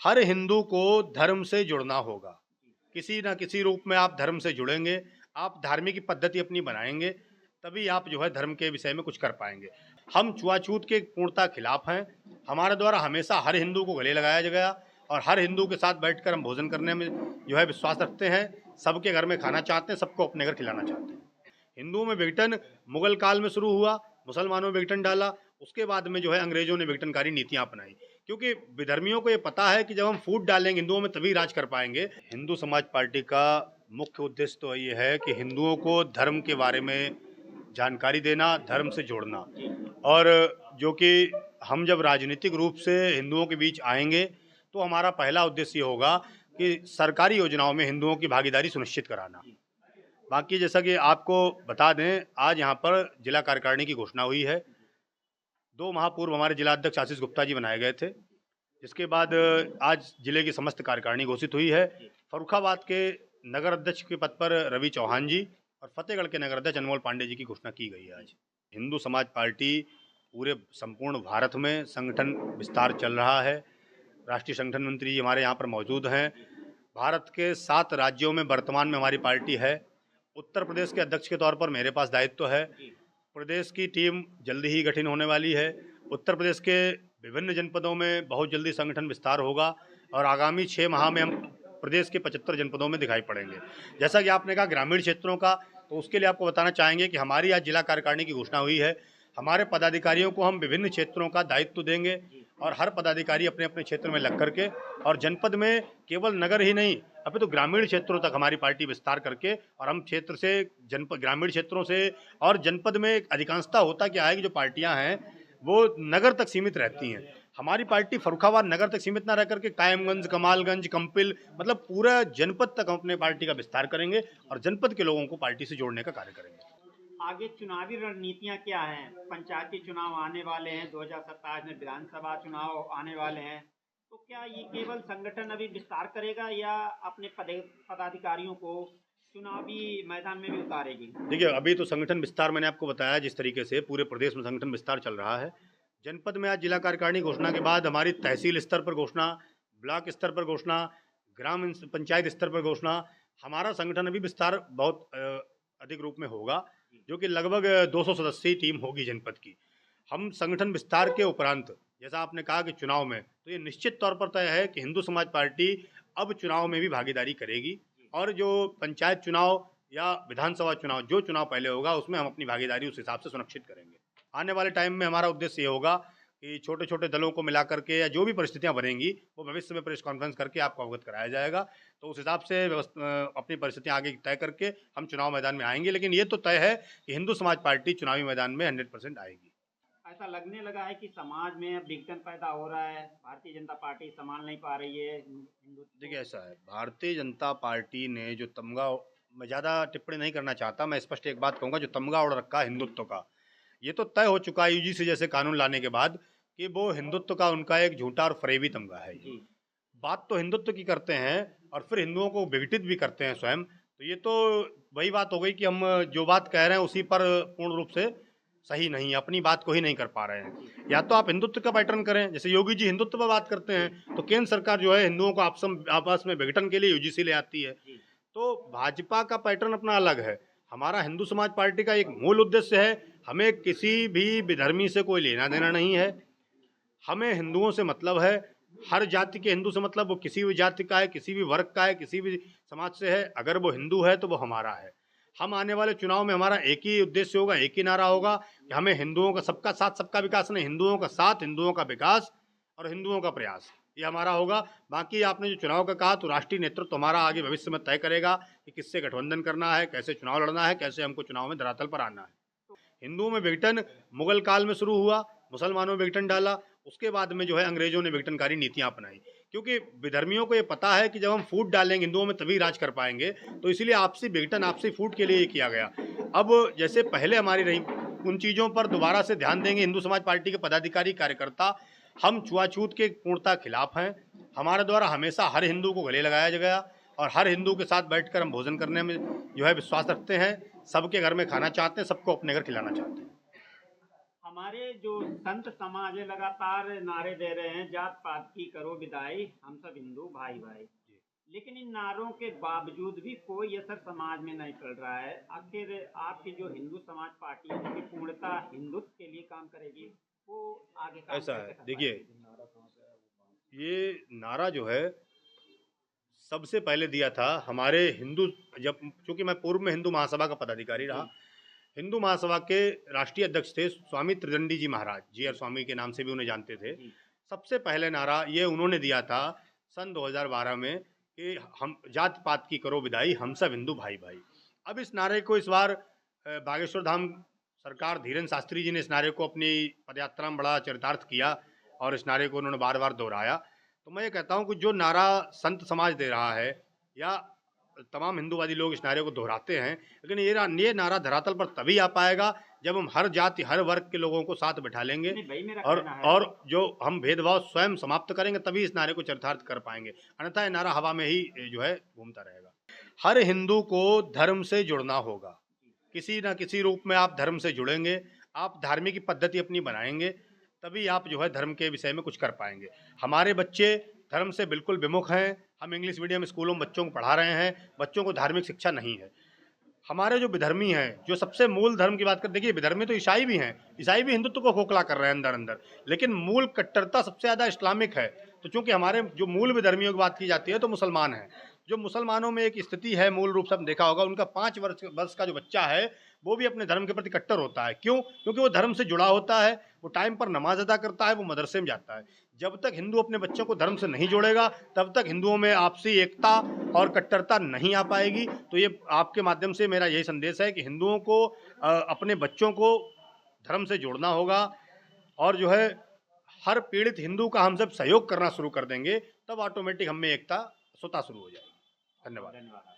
हर हिंदू को धर्म से जुड़ना होगा। किसी ना किसी रूप में आप धर्म से जुड़ेंगे, आप धार्मिक पद्धति अपनी बनाएंगे, तभी आप जो है धर्म के विषय में कुछ कर पाएंगे। हम छुआछूत के पूर्णतः खिलाफ हैं। हमारे द्वारा हमेशा हर हिंदू को गले लगाया गया और हर हिंदू के साथ बैठकर हम भोजन करने में जो है विश्वास रखते हैं। सबके घर में खाना चाहते हैं, सबको अपने घर खिलाना चाहते हैं। हिंदुओं में विघटन मुगल काल में शुरू हुआ, मुसलमानों में विघटन डाला, उसके बाद में जो है अंग्रेजों ने विघटनकारी नीतियां अपनाई, क्योंकि विधर्मियों को ये पता है कि जब हम फूट डालेंगे हिंदुओं में तभी राज कर पाएंगे। हिंदू समाज पार्टी का मुख्य उद्देश्य तो ये है कि हिंदुओं को धर्म के बारे में जानकारी देना, धर्म से जोड़ना, और जो कि हम जब राजनीतिक रूप से हिंदुओं के बीच आएंगे तो हमारा पहला उद्देश्य ये होगा कि सरकारी योजनाओं में हिंदुओं की भागीदारी सुनिश्चित कराना। बाकी जैसा कि आपको बता दें, आज यहाँ पर जिला कार्यकारिणी की घोषणा हुई है। 2 माह पूर्व हमारे जिला अध्यक्ष आशीष गुप्ता जी बनाए गए थे, जिसके बाद आज जिले की समस्त कार्यकारिणी घोषित हुई है। फर्रुखाबाद के नगर अध्यक्ष के पद पर रवि चौहान जी और फतेहगढ़ के नगर अध्यक्ष अनमोल पांडे जी की घोषणा की गई है आज। हिंदू समाज पार्टी पूरे संपूर्ण भारत में संगठन विस्तार चल रहा है। राष्ट्रीय संगठन मंत्री जी हमारे यहाँ पर मौजूद हैं। भारत के 7 राज्यों में वर्तमान में हमारी पार्टी है। उत्तर प्रदेश के अध्यक्ष के तौर पर मेरे पास दायित्व है। प्रदेश की टीम जल्दी ही गठन होने वाली है। उत्तर प्रदेश के विभिन्न जनपदों में बहुत जल्दी संगठन विस्तार होगा और आगामी 6 माह में हम प्रदेश के 75 जनपदों में दिखाई पड़ेंगे। जैसा कि आपने कहा ग्रामीण क्षेत्रों का, तो उसके लिए आपको बताना चाहेंगे कि हमारी आज जिला कार्यकारिणी की घोषणा हुई है। हमारे पदाधिकारियों को हम विभिन्न क्षेत्रों का दायित्व देंगे और हर पदाधिकारी अपने अपने क्षेत्र में लग करके, और जनपद में केवल नगर ही नहीं, अभी तो ग्रामीण क्षेत्रों तक हमारी पार्टी विस्तार करके, और हम क्षेत्र से जनपद ग्रामीण क्षेत्रों से और जनपद में अधिकांशता होता क्या है कि जो पार्टियां हैं वो नगर तक सीमित रहती हैं। हमारी पार्टी फर्रुखाबाद नगर तक सीमित ना रह करके कायमगंज, कमालगंज, कंपिल, मतलब पूरा जनपद तक हम अपने पार्टी का विस्तार करेंगे और जनपद के लोगों को पार्टी से जोड़ने का कार्य करेंगे। आगे चुनावी रणनीतियां क्या हैं? पंचायती चुनाव आने वाले हैं, 2027 में विधानसभा चुनाव आने वाले हैं, तो क्या ये केवल संगठन अभी विस्तार करेगा या अपने पदाधिकारियों को चुनावी मैदान में भी उतारेगी? देखिए, अभी तो संगठन विस्तार मैंने आपको बताया जिस तरीके से पूरे प्रदेश में संगठन विस्तार चल रहा है। जनपद में आज जिला कार्यकारिणी घोषणा के बाद हमारी तहसील स्तर पर घोषणा, ब्लॉक स्तर पर घोषणा, ग्राम पंचायत स्तर पर घोषणा, हमारा संगठन अभी विस्तार बहुत अधिक रूप में होगा, जो कि लगभग 200 सदस्यीय टीम होगी जनपद की। हम संगठन विस्तार के उपरांत, जैसा आपने कहा कि चुनाव में, तो ये निश्चित तौर पर तय है कि हिंदू समाज पार्टी अब चुनाव में भी भागीदारी करेगी और जो पंचायत चुनाव या विधानसभा चुनाव, जो चुनाव पहले होगा उसमें हम अपनी भागीदारी उस हिसाब से सुनिश्चित करेंगे। आने वाले टाइम में हमारा उद्देश्य ये होगा कि छोटे छोटे दलों को मिला करके या जो भी परिस्थितियां बनेंगी वो भविष्य में प्रेस कॉन्फ्रेंस करके आपको अवगत कराया जाएगा। तो उस हिसाब से अपनी परिस्थितियां आगे तय करके हम चुनाव मैदान में आएंगे, लेकिन ये तो तय है कि हिंदू समाज पार्टी चुनावी मैदान में 100% आएगी। ऐसा लगने लगा है कि समाज में अब विघटन पैदा हो रहा है, भारतीय जनता पार्टी संभाल नहीं पा रही है हिंदू। देखिए, ऐसा है, भारतीय जनता पार्टी ने जो तमगा, मैं ज़्यादा टिप्पणी नहीं करना चाहता, मैं स्पष्ट एक बात कहूँगा, जो तमगा उड़ रखा है हिंदुत्व का, ये तो तय हो चुका है यूजीसी जैसे कानून लाने के बाद कि वो हिंदुत्व का उनका एक झूठा और फरेबी तमगा है। बात तो हिंदुत्व की करते हैं और फिर हिंदुओं को विघटित भी करते हैं स्वयं, तो ये तो वही बात हो गई कि हम जो बात कह रहे हैं उसी पर पूर्ण रूप से सही नहीं, अपनी बात को ही नहीं कर पा रहे हैं। या तो आप हिंदुत्व का पैटर्न करें, जैसे योगी जी हिंदुत्व पर बात करते हैं, तो केंद्र सरकार जो है हिंदुओं को आपस में विघटन के लिए यूजीसी ले आती है। तो भाजपा का पैटर्न अपना अलग है, हमारा हिंदू समाज पार्टी का एक मूल उद्देश्य है, हमें किसी भी विधर्मी से कोई लेना देना नहीं है। हमें हिंदुओं से मतलब है, हर जाति के हिंदू से मतलब, वो किसी भी जाति का है, किसी भी वर्ग का है, किसी भी समाज से है, अगर वो हिंदू है तो वो हमारा है। हम आने वाले चुनाव में हमारा एक ही उद्देश्य होगा, एक ही नारा होगा कि हमें हिंदुओं का सबका साथ सबका विकास नहीं, हिंदुओं का साथ, हिंदुओं का विकास और हिंदुओं का प्रयास, ये हमारा होगा। बाकी आपने जो चुनाव का कहा, तो राष्ट्रीय नेतृत्व हमारा आगे भविष्य में तय करेगा कि किससे गठबंधन करना है, कैसे चुनाव लड़ना है, कैसे हमको चुनाव में धरातल पर आना है। हिंदुओं में विघटन मुगल काल में शुरू हुआ, मुसलमानों में विघटन डाला, उसके बाद में जो है अंग्रेजों ने विघटनकारी नीतियां अपनाई, क्योंकि विधर्मियों को ये पता है कि जब हम फूट डालेंगे हिंदुओं में तभी राज कर पाएंगे, तो इसीलिए आपसी विघटन, आपसी फूट के लिए ये किया गया। अब जैसे पहले हमारी रही, उन चीज़ों पर दोबारा से ध्यान देंगे हिंदू समाज पार्टी के पदाधिकारी कार्यकर्ता। हम छुआछूत के पूर्णतः खिलाफ हैं। हमारे द्वारा हमेशा हर हिंदू को गले लगाया गया और हर हिंदू के साथ बैठकर हम भोजन करने में जो है विश्वास रखते हैं। सबके घर में खाना चाहते हैं, सबको अपने घर खिलाना चाहते हैं। हमारे जो संत समाज है लगातार नारे दे रहे हैं, जात पात की करो विदाई, हम सब हिंदू भाई भाई। लेकिन इन नारों के बावजूद भी कोई असर समाज में नहीं पड़ रहा है। आखिर आपकी जो हिंदू समाज पार्टी है, जो कि पूर्णतः हिंदुत्व के लिए काम करेगी, वो आगे काम ऐसा कैसे है, कर देखिए पाएगी? ये नारा जो है सबसे पहले दिया था हमारे हिंदू, जब चूंकि मैं पूर्व में हिंदू महासभा का पदाधिकारी रहा, जी, हिंदू महासभा के राष्ट्रीय अध्यक्ष थे स्वामी त्रिदंडी जी महाराज, जी आर स्वामी के नाम से भी उन्हें जानते थे। जी, सबसे पहले नारा ये उन्होंने दिया था सन 2012 में कि हम जात पात की करो विदाई, हम सब हिंदू भाई भाई। अब इस नारे को इस बार बागेश्वर धाम सरकार धीरेन्द्र शास्त्री जी ने इस नारे को अपनी पदयात्रा में बड़ा चरितार्थ किया और इस नारे को उन्होंने बार बार दोहराया। तो मैं ये कहता हूँ कि जो नारा संत समाज दे रहा है या तमाम हिंदूवादी लोग इस नारे को दोहराते हैं, लेकिन ये नारा धरातल पर तभी आ पाएगा जब हम हर जाति हर वर्ग के लोगों को साथ बैठा लेंगे नहीं भाई, मेरा और कहना है और जो हम भेदभाव स्वयं समाप्त करेंगे, तभी इस नारे को चरितार्थ कर पाएंगे। अन्यथा ये नारा हवा में ही जो है घूमता रहेगा। हर हिंदू को धर्म से जुड़ना होगा, किसी न किसी रूप में आप धर्म से जुड़ेंगे, आप धार्मिक पद्धति अपनी बनाएंगे, तभी आप जो है धर्म के विषय में कुछ कर पाएंगे। हमारे बच्चे धर्म से बिल्कुल विमुख हैं। हम इंग्लिश मीडियम स्कूलों में बच्चों को पढ़ा रहे हैं, बच्चों को धार्मिक शिक्षा नहीं है। हमारे जो विधर्मी हैं, जो सबसे मूल धर्म की बात कर, देखिए विधर्मी तो ईसाई भी हैं, ईसाई भी हिंदुत्व को खोखला कर रहे हैं अंदर अंदर, लेकिन मूल कट्टरता सबसे ज़्यादा इस्लामिक है। तो चूंकि हमारे जो मूल विधर्मियों की बात की जाती है तो मुसलमान हैं। जो मुसलमानों में एक स्थिति है, मूल रूप से आपने देखा होगा, उनका 5 वर्ष का जो बच्चा है वो भी अपने धर्म के प्रति कट्टर होता है। क्यों? क्योंकि वो धर्म से जुड़ा होता है, वो टाइम पर नमाज अदा करता है, वो मदरसे में जाता है। जब तक हिंदू अपने बच्चों को धर्म से नहीं जोड़ेगा, तब तक हिंदुओं में आपसी एकता और कट्टरता नहीं आ पाएगी। तो ये आपके माध्यम से मेरा यही संदेश है कि हिंदुओं को अपने बच्चों को धर्म से जोड़ना होगा, और जो है हर पीड़ित हिंदू का हम सब सहयोग करना शुरू कर देंगे, तब ऑटोमेटिक हम में एकता स्वतः शुरू हो जाएगी। धन्यवाद। धन्यवाद।